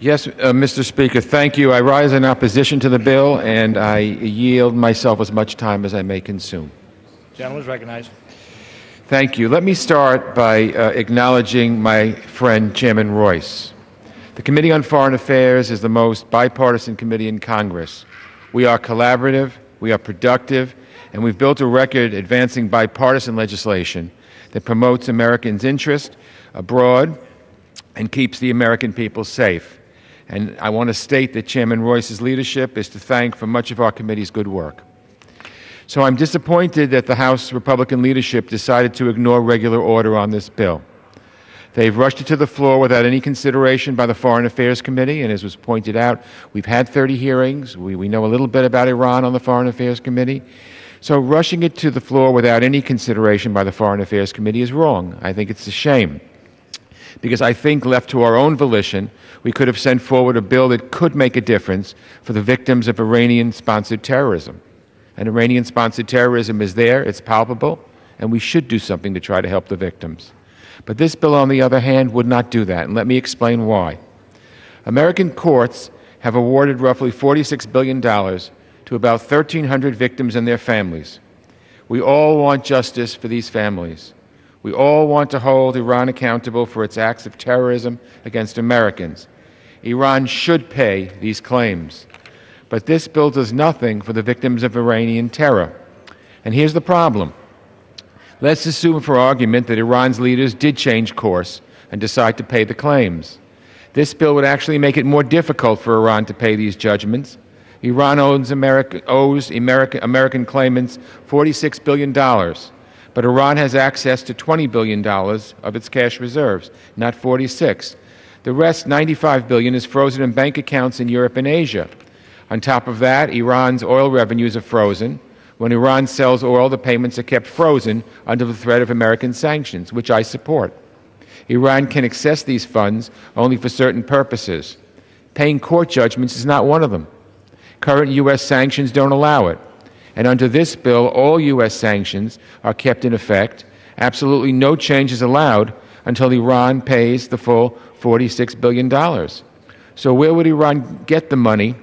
Yes, Mr. Speaker, thank you. I rise in opposition to the bill, and I yield myself as much time as I may consume. Gentleman is recognized. Thank you. Let me start by acknowledging my friend Chairman Royce. The Committee on Foreign Affairs is the most bipartisan committee in Congress. We are collaborative, we are productive, and we've built a record advancing bipartisan legislation that promotes Americans' interest abroad and keeps the American people safe. And I want to state that Chairman Royce's leadership is to thank for much of our committee's good work. So I'm disappointed that the House Republican leadership decided to ignore regular order on this bill. They've rushed it to the floor without any consideration by the Foreign Affairs Committee, and as was pointed out, we've had 30 hearings. We know a little bit about Iran on the Foreign Affairs Committee. So rushing it to the floor without any consideration by the Foreign Affairs Committee is wrong. I think it's a shame, because I think left to our own volition, we could have sent forward a bill that could make a difference for the victims of Iranian-sponsored terrorism. And Iranian-sponsored terrorism is there, it's palpable, and we should do something to try to help the victims. But this bill, on the other hand, would not do that, and let me explain why. American courts have awarded roughly $46 billion to about 1,300 victims and their families. We all want justice for these families. We all want to hold Iran accountable for its acts of terrorism against Americans. Iran should pay these claims. But this bill does nothing for the victims of Iranian terror. And here's the problem. Let's assume for argument that Iran's leaders did change course and decide to pay the claims. This bill would actually make it more difficult for Iran to pay these judgments. Iran owes American claimants $46 billion. But Iran has access to $20 billion of its cash reserves, not 46. The rest, $95 billion, is frozen in bank accounts in Europe and Asia. On top of that, Iran's oil revenues are frozen. When Iran sells oil, the payments are kept frozen under the threat of American sanctions, which I support. Iran can access these funds only for certain purposes. Paying court judgments is not one of them. Current U.S. sanctions don't allow it. And under this bill, all U.S. sanctions are kept in effect. Absolutely no change is allowed until Iran pays the full $46 billion. So where would Iran get the money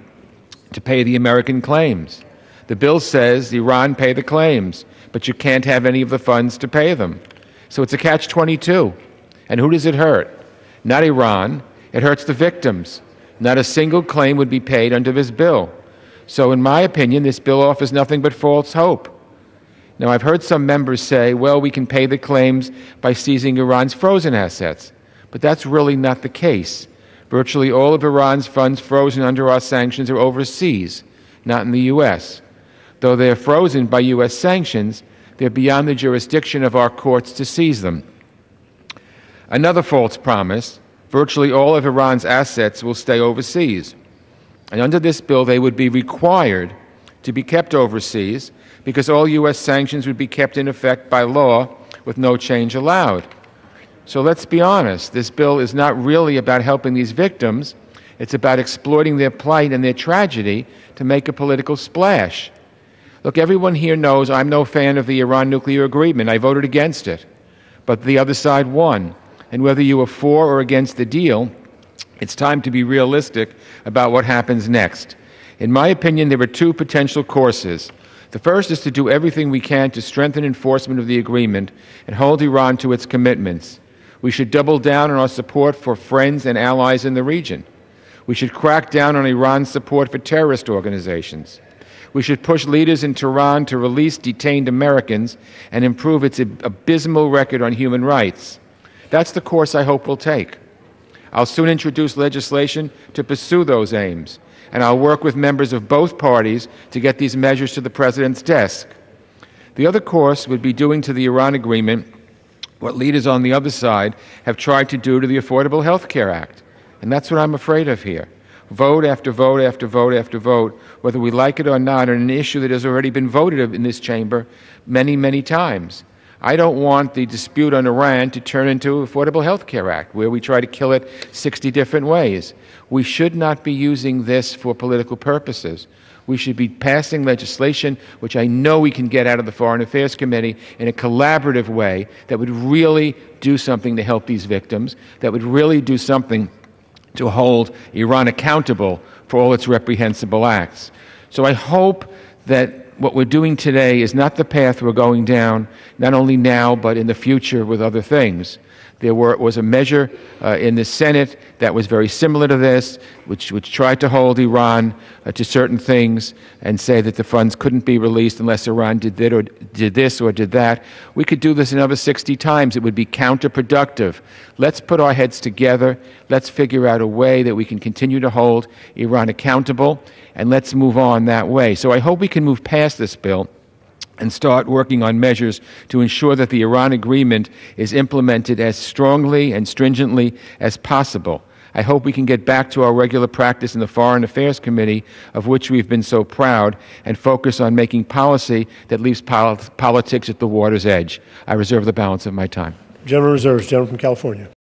to pay the American claims? The bill says Iran pay the claims, but you can't have any of the funds to pay them. So it's a catch-22. And who does it hurt? Not Iran. It hurts the victims. Not a single claim would be paid under this bill. So in my opinion, this bill offers nothing but false hope. Now, I've heard some members say, well, we can pay the claims by seizing Iran's frozen assets. But that's really not the case. Virtually all of Iran's funds frozen under our sanctions are overseas, not in the U.S. Though they're frozen by U.S. sanctions, they're beyond the jurisdiction of our courts to seize them. Another false promise: virtually all of Iran's assets will stay overseas. And under this bill, they would be required to be kept overseas because all U.S. sanctions would be kept in effect by law with no change allowed. So let's be honest, this bill is not really about helping these victims. It's about exploiting their plight and their tragedy to make a political splash. Look, everyone here knows I'm no fan of the Iran nuclear agreement. I voted against it. But the other side won. And whether you are for or against the deal, it's time to be realistic about what happens next. In my opinion, there are two potential courses. The first is to do everything we can to strengthen enforcement of the agreement and hold Iran to its commitments. We should double down on our support for friends and allies in the region. We should crack down on Iran's support for terrorist organizations. We should push leaders in Tehran to release detained Americans and improve its abysmal record on human rights. That's the course I hope we'll take. I'll soon introduce legislation to pursue those aims, and I'll work with members of both parties to get these measures to the President's desk. The other course would be doing to the Iran agreement what leaders on the other side have tried to do to the Affordable Health Care Act, and that's what I'm afraid of here. Vote after vote after vote after vote, whether we like it or not, on an issue that has already been voted in this chamber many, many times. I don't want the dispute on Iran to turn into Affordable Health Care Act, where we try to kill it 60 different ways. We should not be using this for political purposes. We should be passing legislation, which I know we can get out of the Foreign Affairs Committee, in a collaborative way that would really do something to help these victims, that would really do something to hold Iran accountable for all its reprehensible acts. So I hope that what we're doing today is not the path we're going down, not only now but in the future with other things. There was a measure in the Senate that was very similar to this, which tried to hold Iran to certain things and say that the funds couldn't be released unless Iran did this or did that. We could do this another 60 times. It would be counterproductive. Let's put our heads together. Let's figure out a way that we can continue to hold Iran accountable, and let's move on that way. So I hope we can move past this bill and start working on measures to ensure that the Iran agreement is implemented as strongly and stringently as possible. I hope we can get back to our regular practice in the Foreign Affairs Committee, of which we've been so proud, and focus on making policy that leaves politics at the water's edge. I reserve the balance of my time. General reserves. Gentleman from California.